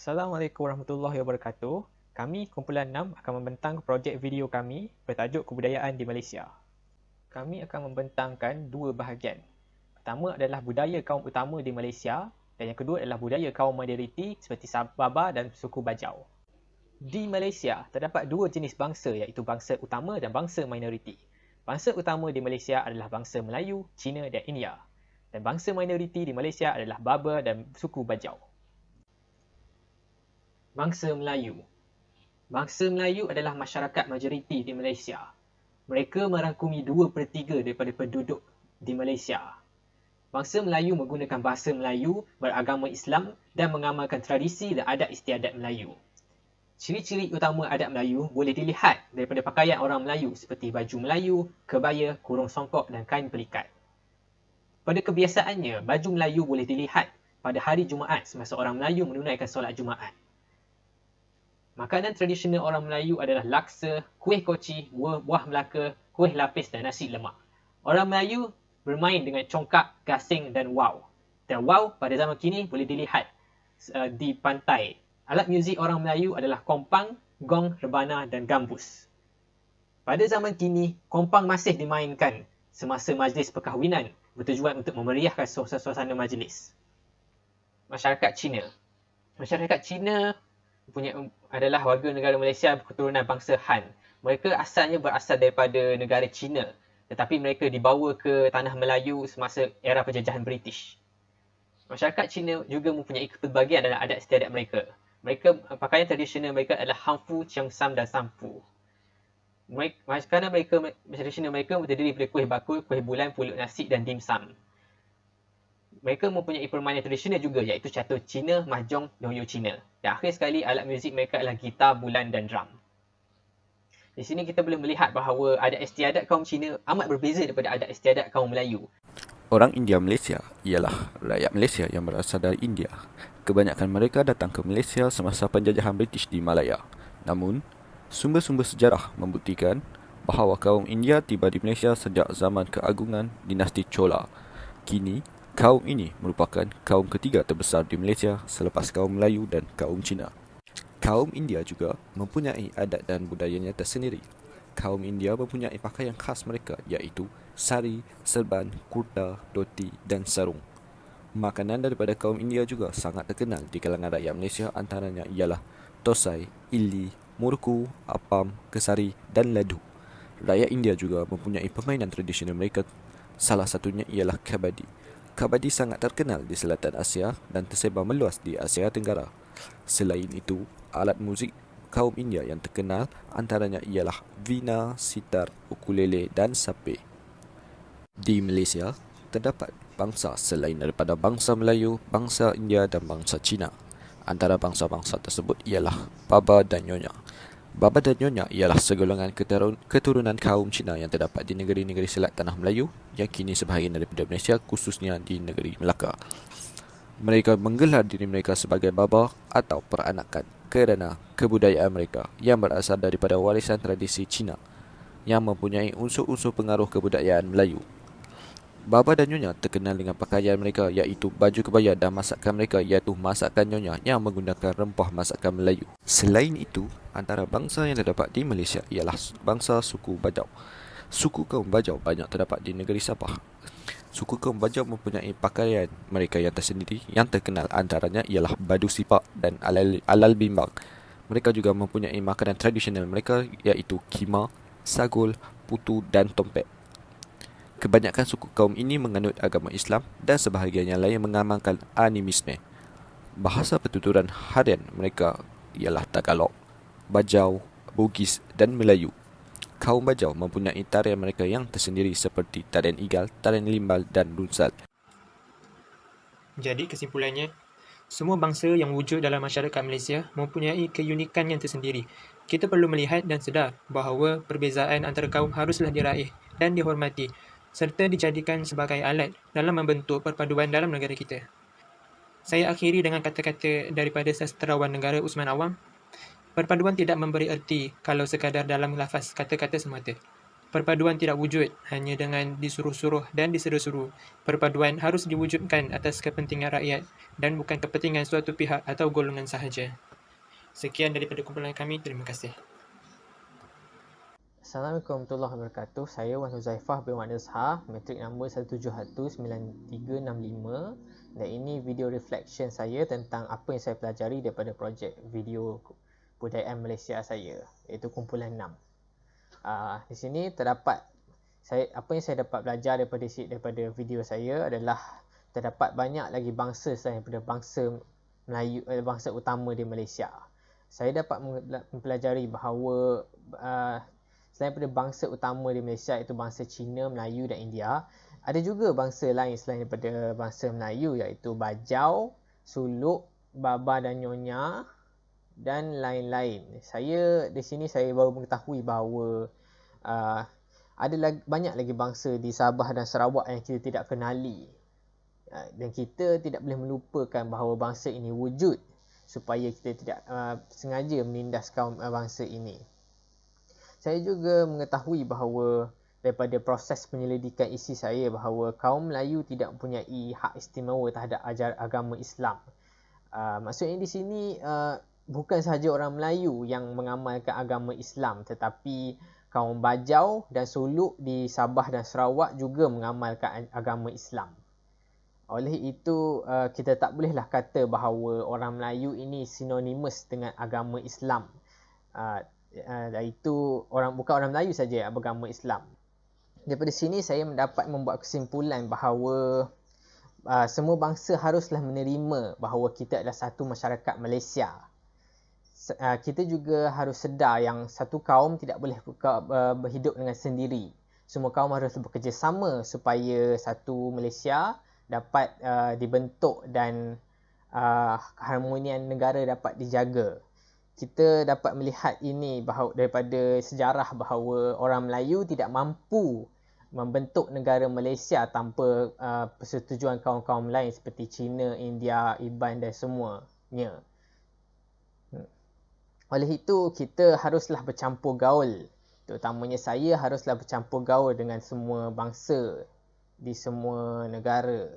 Assalamualaikum warahmatullahi wabarakatuh. Kami kumpulan 6 akan membentang projek video kami bertajuk Kebudayaan di Malaysia. Kami akan membentangkan dua bahagian. Pertama adalah budaya kaum utama di Malaysia dan yang kedua adalah budaya kaum minoriti seperti Sabah dan suku Bajau. Di Malaysia terdapat dua jenis bangsa iaitu bangsa utama dan bangsa minoriti. Bangsa utama di Malaysia adalah bangsa Melayu, Cina dan India. Dan bangsa minoriti di Malaysia adalah Baba dan suku Bajau. Bangsa Melayu. Bangsa Melayu adalah masyarakat majoriti di Malaysia. Mereka merangkumi 2/3 daripada penduduk di Malaysia. Bangsa Melayu menggunakan bahasa Melayu, beragama Islam dan mengamalkan tradisi dan adat istiadat Melayu. Ciri-ciri utama adat Melayu boleh dilihat daripada pakaian orang Melayu seperti baju Melayu, kebaya, kurung songkok dan kain pelikat. Pada kebiasaannya, baju Melayu boleh dilihat pada hari Jumaat semasa orang Melayu menunaikan solat Jumaat. Makanan tradisional orang Melayu adalah laksa, kuih koci, buah melaka, kuih lapis dan nasi lemak. Orang Melayu bermain dengan congkak, gasing dan waw. Dan waw pada zaman kini boleh dilihat di pantai. Alat muzik orang Melayu adalah kompang, gong, rebana dan gambus. Pada zaman kini, kompang masih dimainkan semasa majlis perkahwinan bertujuan untuk memeriahkan suasana majlis. Masyarakat Cina. Masyarakat Cina adalah warga negara Malaysia keturunan bangsa Han. Mereka asalnya berasal daripada negara Cina, tetapi mereka dibawa ke tanah Melayu semasa era penjajahan British. Masyarakat Cina juga mempunyai pelbagai dalam adat istiadat mereka. Pakaian tradisional mereka adalah Hamfu, Cheongsam dan Sampu. Makanan tradisional mereka terdiri daripada kuih bakul, kuih bulan, pulut nasi dan dimsum. Mereka mempunyai permainan tradisional juga iaitu catur Cina, mahjong, doyo Cina. Dan akhir sekali alat muzik mereka adalah gitar, bulan dan drum. Di sini kita boleh melihat bahawa adat istiadat kaum Cina amat berbeza daripada adat istiadat kaum Melayu. Orang India Malaysia ialah rakyat Malaysia yang berasal dari India. Kebanyakan mereka datang ke Malaysia semasa penjajahan British di Malaya. Namun, sumber-sumber sejarah membuktikan bahawa kaum India tiba di Malaysia sejak zaman keagungan dinasti Chola. Kini, kaum ini merupakan kaum ketiga terbesar di Malaysia selepas kaum Melayu dan kaum Cina. Kaum India juga mempunyai adat dan budayanya tersendiri. Kaum India mempunyai pakaian khas mereka iaitu sari, serban, kurta, dhoti dan sarung. Makanan daripada kaum India juga sangat terkenal di kalangan rakyat Malaysia, antaranya ialah tosai, ili, murku, apam, kesari dan ladu. Rakyat India juga mempunyai permainan tradisional mereka. Salah satunya ialah kabadi. Kabadi sangat terkenal di selatan Asia dan tersebar meluas di Asia Tenggara. Selain itu, alat muzik kaum India yang terkenal antaranya ialah veena, sitar, ukulele dan sape. Di Malaysia, terdapat bangsa selain daripada bangsa Melayu, bangsa India dan bangsa Cina. Antara bangsa-bangsa tersebut ialah Baba dan Nyonya. Baba dan Nyonya ialah segolongan keturunan kaum Cina yang terdapat di negeri-negeri selat Tanah Melayu yang kini sebahagian daripada Malaysia, khususnya di negeri Melaka. Mereka menggelar diri mereka sebagai Baba atau peranakan kerana kebudayaan mereka yang berasal daripada warisan tradisi Cina yang mempunyai unsur-unsur pengaruh kebudayaan Melayu. Baba dan Nyonya terkenal dengan pakaian mereka iaitu baju kebaya dan masakan mereka iaitu masakan Nyonya yang menggunakan rempah masakan Melayu. Selain itu, antara bangsa yang terdapat di Malaysia ialah bangsa suku Bajau. Suku kaum Bajau banyak terdapat di negeri Sabah. Suku kaum Bajau mempunyai pakaian mereka yang tersendiri yang terkenal antaranya ialah badu sipak dan alal bimbang. Mereka juga mempunyai makanan tradisional mereka iaitu kima, sagul, putu dan tompet. Kebanyakan suku kaum ini menganut agama Islam dan sebahagian yang lain mengamalkan animisme. Bahasa pertuturan harian mereka ialah Tagalog, Bajau, Bugis dan Melayu. Kaum Bajau mempunyai tarian mereka yang tersendiri seperti tarian igal, tarian limbal dan runsal. Jadi kesimpulannya, semua bangsa yang wujud dalam masyarakat Malaysia mempunyai keunikan yang tersendiri. Kita perlu melihat dan sedar bahawa perbezaan antara kaum haruslah diraih dan dihormati serta dijadikan sebagai alat dalam membentuk perpaduan dalam negara kita. Saya akhiri dengan kata-kata daripada sastrawan negara Usman Awang. Perpaduan tidak memberi erti kalau sekadar dalam lafaz kata-kata semata. Perpaduan tidak wujud hanya dengan disuruh-suruh dan diseru-suruh. Perpaduan harus diwujudkan atas kepentingan rakyat dan bukan kepentingan suatu pihak atau golongan sahaja. Sekian daripada kumpulan kami. Terima kasih. Assalamualaikum warahmatullahi wabarakatuh. Saya Wan Huzaifah bin Wan Azhar, matrik nombor 1719365, dan ini video reflection saya tentang apa yang saya pelajari daripada projek video budayaan Malaysia saya, iaitu kumpulan 6. Di sini terdapat apa yang saya dapat belajar daripada video saya adalah terdapat banyak lagi bangsa selain daripada bangsa Melayu, bangsa utama di Malaysia. Saya dapat mempelajari bahawa selain daripada bangsa utama di Malaysia iaitu bangsa Cina, Melayu dan India, ada juga bangsa lain selain daripada bangsa Melayu iaitu Bajau, Suluk, Baba dan Nyonya dan lain-lain. Di sini saya baru mengetahui bahawa ada banyak lagi bangsa di Sabah dan Sarawak yang kita tidak kenali. Dan kita tidak boleh melupakan bahawa bangsa ini wujud supaya kita tidak sengaja menindas kaum bangsa ini. Saya juga mengetahui bahawa daripada proses penyelidikan isi saya bahawa kaum Melayu tidak mempunyai hak istimewa terhadap agama Islam. Maksudnya di sini bukan sahaja orang Melayu yang mengamalkan agama Islam, tetapi kaum Bajau dan Suluk di Sabah dan Sarawak juga mengamalkan agama Islam. Oleh itu, kita tak bolehlah kata bahawa orang Melayu ini sinonimus dengan agama Islam. Iaitu bukan orang Melayu saja yang beragama Islam. Daripada sini saya dapat membuat kesimpulan bahawa semua bangsa haruslah menerima bahawa kita adalah satu masyarakat Malaysia. Kita juga harus sedar yang satu kaum tidak boleh berhidup dengan sendiri. Semua kaum harus bekerjasama supaya satu Malaysia dapat dibentuk dan keharmonian negara dapat dijaga. Kita dapat melihat ini daripada sejarah bahawa orang Melayu tidak mampu membentuk negara Malaysia tanpa persetujuan kaum-kaum lain seperti Cina, India, Iban dan semuanya. Oleh itu, kita haruslah bercampur gaul. Terutamanya saya haruslah bercampur gaul dengan semua bangsa di semua negara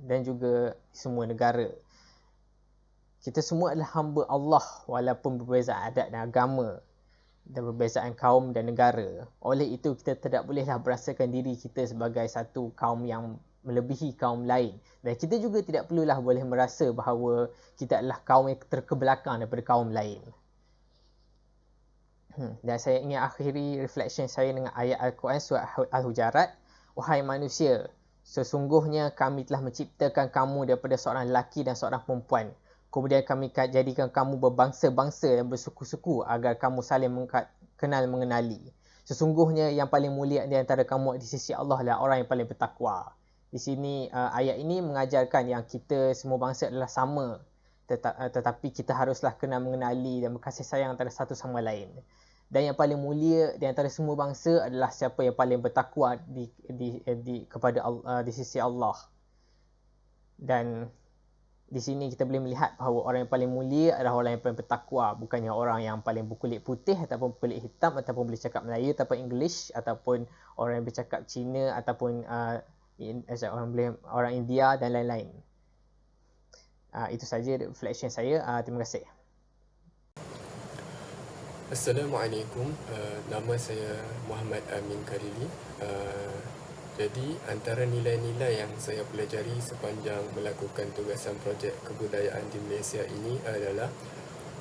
dan juga di semua negara. Kita semua adalah hamba Allah walaupun berbezaan adat dan agama dan berbezaan kaum dan negara. Oleh itu, kita tidak bolehlah berasakan diri kita sebagai satu kaum yang melebihi kaum lain. Dan kita juga tidak perlulah boleh merasa bahawa kita adalah kaum yang terkebelakang daripada kaum lain. Dan saya ingin akhiri reflection saya dengan ayat Al-Quran surah Al-Hujarat. Wahai manusia, sesungguhnya kami telah menciptakan kamu daripada seorang lelaki dan seorang perempuan. Kemudian kami jadikan kamu berbangsa-bangsa dan bersuku-suku agar kamu saling kenal mengenali. Sesungguhnya yang paling mulia di antara kamu di sisi Allah adalah orang yang paling bertakwa. Di sini ayat ini mengajarkan yang kita semua bangsa adalah sama. Tetapi kita haruslah kenal mengenali dan berkasih sayang antara satu sama lain. Dan yang paling mulia di antara semua bangsa adalah siapa yang paling bertakwa kepada Allah, di sisi Allah. Dan di sini kita boleh melihat bahawa orang yang paling mulia adalah orang yang paling bertakwa, bukannya orang yang paling berkulit putih ataupun kulit hitam ataupun boleh cakap Melayu ataupun English ataupun orang yang bercakap Cina ataupun orang India dan lain-lain. Itu saja reflection saya. Terima kasih. Assalamualaikum, nama saya Muhammad Amin Khalili. Jadi antara nilai-nilai yang saya pelajari sepanjang melakukan tugasan projek kebudayaan di Malaysia ini adalah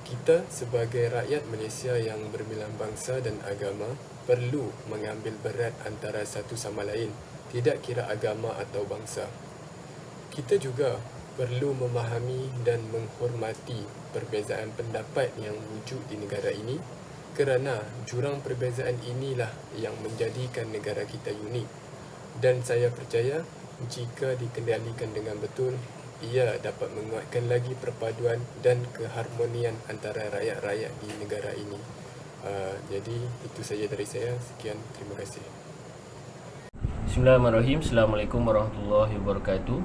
kita sebagai rakyat Malaysia yang berbilang bangsa dan agama perlu mengambil berat antara satu sama lain, tidak kira agama atau bangsa. Kita juga perlu memahami dan menghormati perbezaan pendapat yang wujud di negara ini kerana jurang perbezaan inilah yang menjadikan negara kita unik. Dan saya percaya jika dikendalikan dengan betul, ia dapat menguatkan lagi perpaduan dan keharmonian antara rakyat-rakyat di negara ini. Jadi itu saja dari saya. Sekian, terima kasih. Bismillahirrahmanirrahim. Assalamualaikum warahmatullahi wabarakatuh.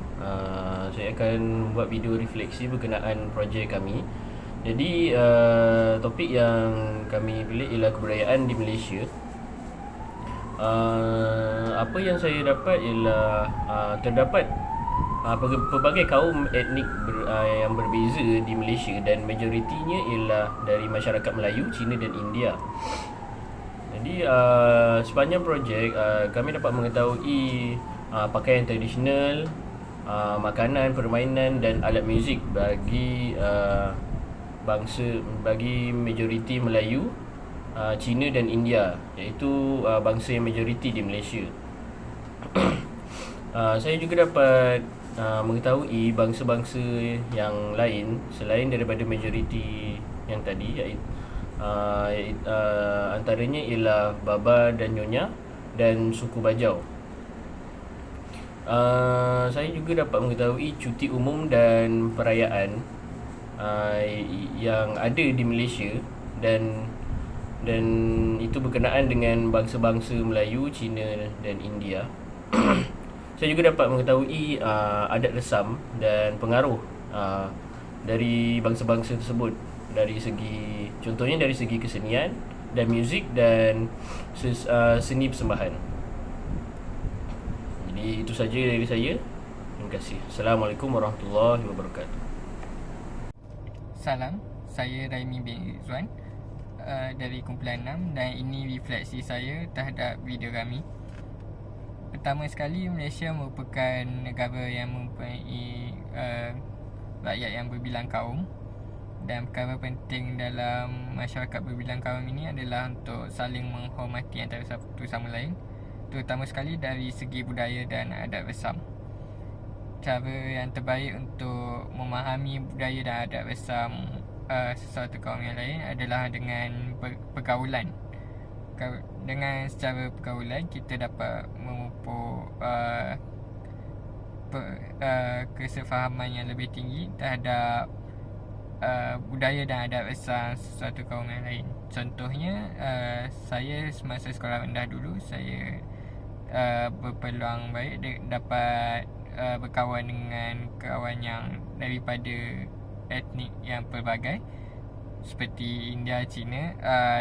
Saya akan buat video refleksi berkenaan projek kami. Jadi topik yang kami pilih ialah kebudayaan di Malaysia. Apa yang saya dapat ialah terdapat pelbagai kaum etnik yang berbeza di Malaysia dan majoritinya ialah dari masyarakat Melayu, Cina dan India. Jadi sepanjang projek kami dapat mengetahui pakaian tradisional, makanan, permainan dan alat muzik bagi bagi majoriti Melayu, Cina dan India, iaitu bangsa yang majoriti di Malaysia. Saya juga dapat mengetahui bangsa-bangsa yang lain selain daripada majoriti yang tadi, iaitu antaranya ialah Baba dan Nyonya dan suku Bajau. Saya juga dapat mengetahui cuti umum dan perayaan yang ada di Malaysia dan itu berkenaan dengan bangsa-bangsa Melayu, Cina dan India. Saya juga dapat mengetahui adat resam dan pengaruh dari bangsa-bangsa tersebut dari segi, contohnya dari segi kesenian dan muzik dan seni persembahan. Jadi itu saja dari saya. Terima kasih. Assalamualaikum warahmatullahi wabarakatuh. Salam, saya Raimi bin Izzuan dari kumpulan 6 dan ini refleksi saya terhadap video kami. Pertama sekali, Malaysia merupakan negara yang mempunyai rakyat yang berbilang kaum, dan perkara penting dalam masyarakat berbilang kaum ini adalah untuk saling menghormati antara satu sama lain, terutama sekali dari segi budaya dan adat resam. Cara yang terbaik untuk memahami budaya dan adat resam sesuatu kaum yang lain adalah dengan pergaulan. Dengan secara pergaulan kita dapat memupuk kesefahaman yang lebih tinggi terhadap budaya dan adat resam sesuatu kaum yang lain. Contohnya, saya semasa sekolah rendah dulu, saya berpeluang baik dapat berkawan dengan kawan yang daripada etnik yang pelbagai seperti India, Cina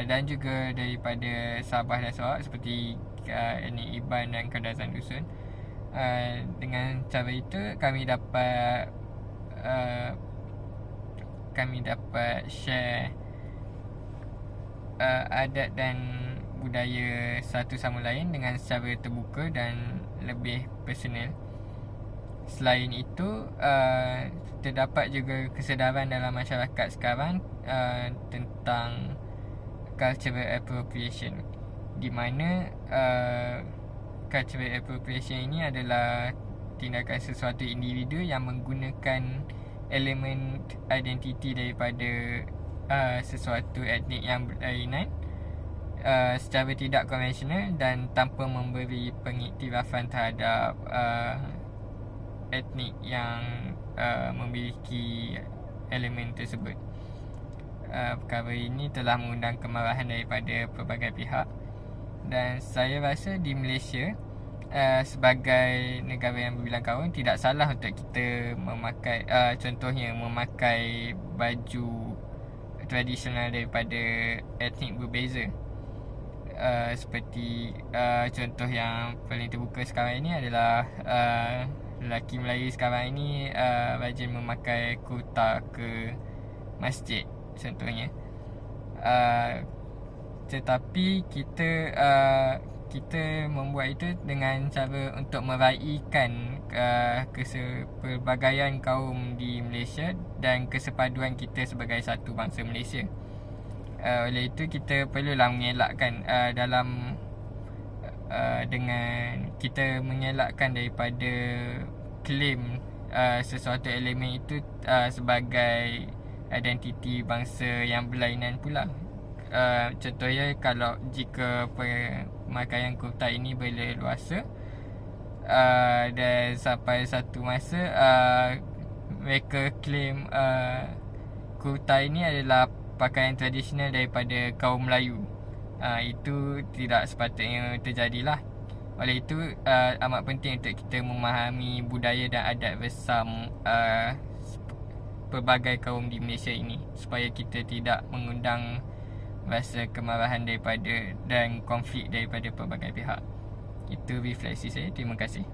dan juga daripada Sabah dan Sarawak seperti etnik Iban dan Kadazan Dusun. Dengan cara itu kami dapat share adat dan budaya satu sama lain dengan secara terbuka dan lebih personal. Selain itu, terdapat juga kesedaran dalam masyarakat sekarang tentang cultural appropriation, di mana cultural appropriation ini adalah tindakan sesuatu individu yang menggunakan elemen identiti daripada sesuatu etnik yang berlainan secara tidak konvensional dan tanpa memberi pengiktirafan terhadap etnik yang memiliki elemen tersebut. Perkara ini telah mengundang kemarahan daripada pelbagai pihak, dan saya rasa di Malaysia sebagai negara yang berbilang kaum, tidak salah untuk kita memakai contohnya memakai baju tradisional daripada etnik berbeza. Seperti contoh yang paling terbuka sekarang ini adalah lelaki Melayu sekarang ini rajin memakai kurta ke masjid contohnya. Tetapi kita membuat itu dengan cara untuk meraihkan pelbagaian kaum di Malaysia dan kesepaduan kita sebagai satu bangsa Malaysia. Oleh itu kita perlulah mengelakkan dengan kita mengelakkan daripada klaim sesuatu elemen itu sebagai identiti bangsa yang berlainan pula. Contohnya, kalau jika pemakaian kurta ini berleluasa dan sampai satu masa mereka klaim kurta ini adalah pakaian tradisional daripada kaum Melayu, itu tidak sepatutnya terjadilah. Oleh itu amat penting untuk kita memahami budaya dan adat resam pelbagai kaum di Malaysia ini, supaya kita tidak mengundang rasa kemarahan daripada dan konflik daripada pelbagai pihak. Itu refleksi saya. Terima kasih.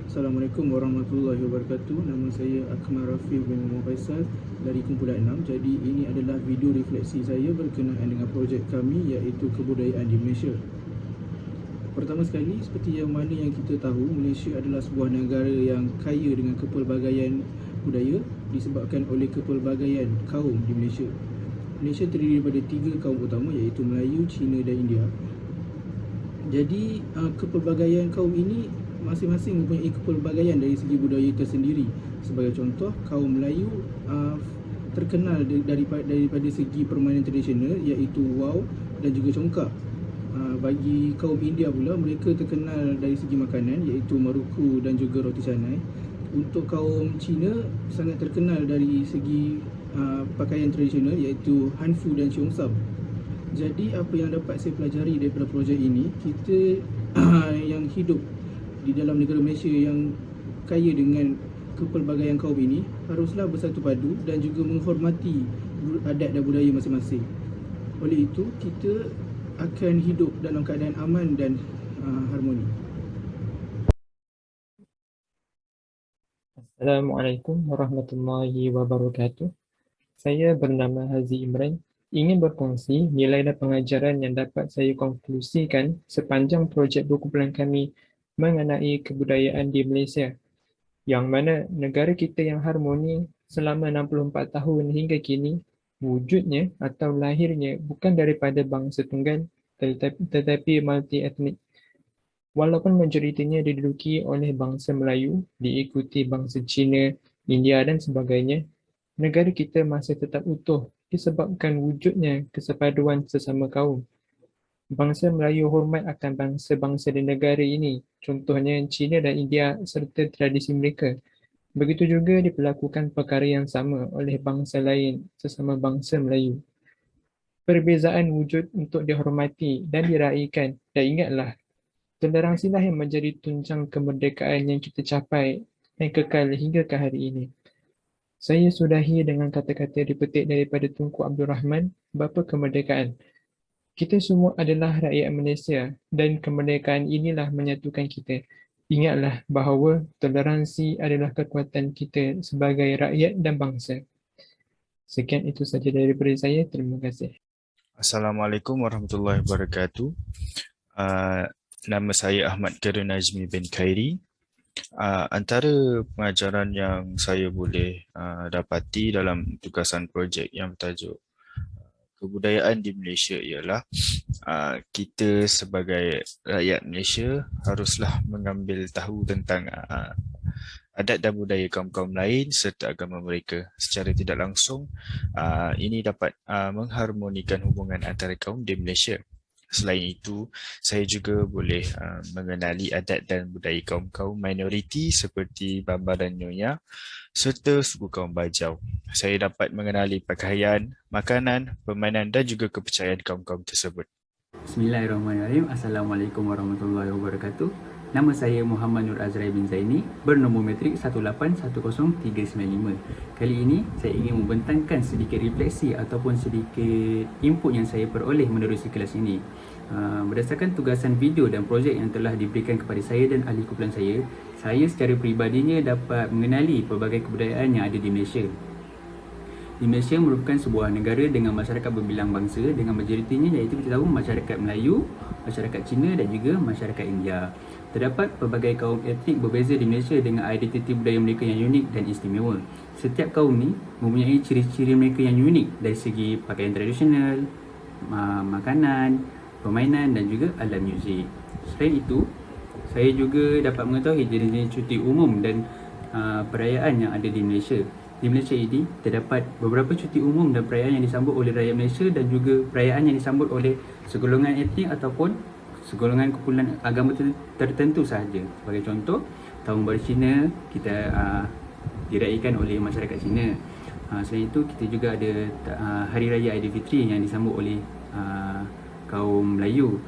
Assalamualaikum warahmatullahi wabarakatuh. Nama saya Akmal Rafiq bin Muhammad Faisal dari Kumpulan 6. Jadi ini adalah video refleksi saya berkenaan dengan projek kami iaitu kebudayaan di Malaysia. Pertama sekali, seperti yang mana yang kita tahu, Malaysia adalah sebuah negara yang kaya dengan kepelbagaian budaya disebabkan oleh kepelbagaian kaum di Malaysia. Malaysia terdiri daripada 3 kaum utama iaitu Melayu, Cina dan India. Jadi kepelbagaian kaum ini masing-masing mempunyai kepelbagaian dari segi budaya tersendiri. Sebagai contoh, kaum Melayu terkenal daripada segi permainan tradisional iaitu Wow dan juga Congkak. Bagi kaum India pula, mereka terkenal dari segi makanan iaitu Maruku dan juga roti canai. Untuk kaum Cina sangat terkenal dari segi pakaian tradisional iaitu Hanfu dan Cheongsam. Jadi apa yang dapat saya pelajari daripada projek ini, kita yang hidup di dalam negara Malaysia yang kaya dengan kepelbagaian kaum ini haruslah bersatu padu dan juga menghormati adat dan budaya masing-masing. Oleh itu, kita akan hidup dalam keadaan aman dan harmoni. Assalamualaikum warahmatullahi wabarakatuh. Saya bernama Hazi Imran. Ingin berkongsi nilai dan pengajaran yang dapat saya konklusikan sepanjang projek berkumpulan kami mengenai kebudayaan di Malaysia, yang mana negara kita yang harmoni selama 64 tahun hingga kini wujudnya atau lahirnya bukan daripada bangsa tunggal tetapi multi-etnik. Walaupun majoritinya diduduki oleh bangsa Melayu, diikuti bangsa Cina, India dan sebagainya, negara kita masih tetap utuh disebabkan wujudnya kesepaduan sesama kaum. Bangsa Melayu hormat akan bangsa-bangsa di negara ini, contohnya Cina dan India serta tradisi mereka. Begitu juga diperlakukan perkara yang sama oleh bangsa lain sesama bangsa Melayu. Perbezaan wujud untuk dihormati dan diraikan, dan ingatlah, toleransilah yang menjadi tunjang kemerdekaan yang kita capai dan kekal hingga ke hari ini. Saya sudahi dengan kata-kata dipetik daripada Tunku Abdul Rahman, Bapa Kemerdekaan. Kita semua adalah rakyat Malaysia dan kemerdekaan inilah menyatukan kita. Ingatlah bahawa toleransi adalah kekuatan kita sebagai rakyat dan bangsa. Sekian itu saja daripada saya. Terima kasih. Assalamualaikum warahmatullahi wabarakatuh. Nama saya Ahmad Karim Najmi bin Khairi. Antara pengajaran yang saya boleh dapati dalam tugasan projek yang bertajuk kebudayaan di Malaysia ialah kita sebagai rakyat Malaysia haruslah mengambil tahu tentang adat dan budaya kaum-kaum lain serta agama mereka secara tidak langsung. Ini dapat mengharmonikan hubungan antara kaum di Malaysia. Selain itu, saya juga boleh mengenali adat dan budaya kaum-kaum minoriti seperti Bamba dan Nyonya serta suku kaum Bajau. Saya dapat mengenali pakaian, makanan, permainan dan juga kepercayaan kaum-kaum tersebut. Bismillahirrahmanirrahim. Assalamualaikum warahmatullahi wabarakatuh. Nama saya Muhammad Nur Azrai bin Zaini, bernombor metrik 1810395. Kali ini saya ingin membentangkan sedikit refleksi ataupun sedikit input yang saya peroleh menerusi kelas ini. Berdasarkan tugasan video dan projek yang telah diberikan kepada saya dan ahli kumpulan saya secara peribadinya dapat mengenali pelbagai kebudayaan yang ada di Malaysia. Di Malaysia merupakan sebuah negara dengan masyarakat berbilang bangsa dengan majoritinya iaitu kita tahu masyarakat Melayu, masyarakat Cina dan juga masyarakat India. Terdapat pelbagai kaum etnik berbeza di Malaysia dengan identiti budaya mereka yang unik dan istimewa. Setiap kaum ni mempunyai ciri-ciri mereka yang unik dari segi pakaian tradisional, makanan, permainan dan juga alat muzik. Selain itu, saya juga dapat mengetahui jenis-jenis cuti umum dan perayaan yang ada di Malaysia. Di Malaysia ini terdapat beberapa cuti umum dan perayaan yang disambut oleh rakyat Malaysia dan juga perayaan yang disambut oleh segolongan etnik ataupun segolongan kumpulan agama tertentu sahaja. Sebagai contoh, Tahun Baru Cina kita diraihkan oleh masyarakat Cina. Selain itu, kita juga ada Hari Raya Aidilfitri yang disambut oleh kaum Melayu.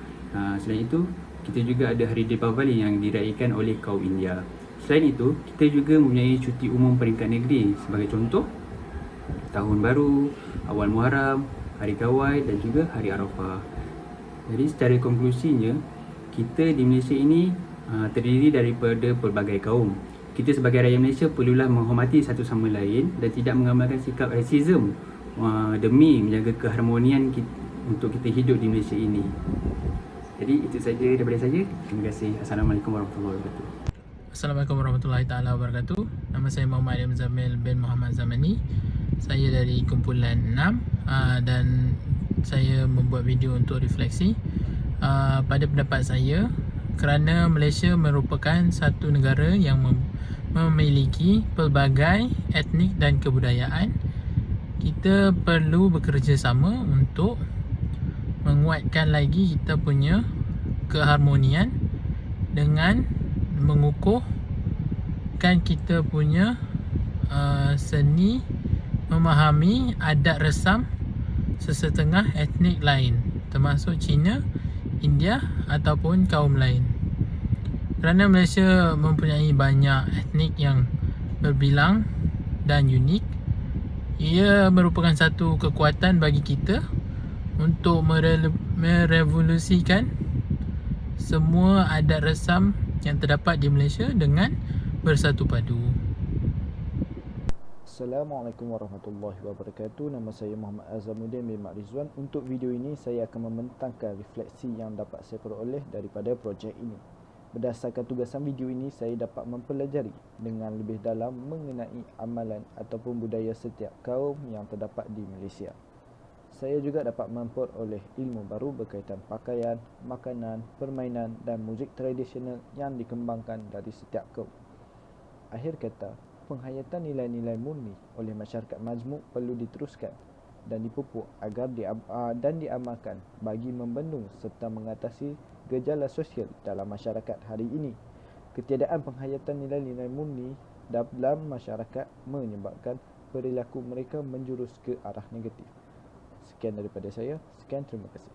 Selain itu, kita juga ada Hari Deepavali yang diraihkan oleh kaum India. Selain itu, kita juga mempunyai cuti umum peringkat negeri. Sebagai contoh, Tahun Baru, Awal Muharram, Hari Gawai dan juga Hari Arafah. Jadi secara konklusinya, kita di Malaysia ini terdiri daripada pelbagai kaum. Kita sebagai rakyat Malaysia perlulah menghormati satu sama lain dan tidak mengamalkan sikap rasism demi menjaga keharmonian untuk kita hidup di Malaysia ini. Jadi itu saja daripada saya. Terima kasih. Assalamualaikum warahmatullahi wabarakatuh. Assalamualaikum warahmatullahi taala wabarakatuh. Nama saya Muhammad Adam Zamil bin Muhammad Zamani. Saya dari kumpulan 6 dan saya membuat video untuk refleksi. Pada pendapat saya, kerana Malaysia merupakan satu negara yang memiliki pelbagai etnik dan kebudayaan, kita perlu bekerjasama untuk menguatkan lagi kita punya keharmonian dengan mengukuhkan kita punya seni memahami adat resam sesetengah etnik lain, termasuk Cina, India ataupun kaum lain. Kerana Malaysia mempunyai banyak etnik yang berbilang dan unik, ia merupakan satu kekuatan bagi kita untuk merevolusikan semua adat resam yang terdapat di Malaysia dengan bersatu padu. Assalamualaikum warahmatullahi wabarakatuh. Nama saya Muhammad Azamuddin bin Mak Rizwan. Untuk video ini, saya akan membentangkan refleksi yang dapat saya peroleh daripada projek ini. Berdasarkan tugasan video ini, saya dapat mempelajari dengan lebih dalam mengenai amalan ataupun budaya setiap kaum yang terdapat di Malaysia. Saya juga dapat memperoleh ilmu baru berkaitan pakaian, makanan, permainan dan muzik tradisional yang dikembangkan dari setiap kaum. Akhir kata, penghayatan nilai-nilai murni oleh masyarakat majmuk perlu diteruskan dan dipupuk agar diamalkan bagi membendung serta mengatasi gejala sosial dalam masyarakat hari ini. Ketiadaan penghayatan nilai-nilai murni dalam masyarakat menyebabkan perilaku mereka menjurus ke arah negatif. Sekian daripada saya. Sekian, terima kasih.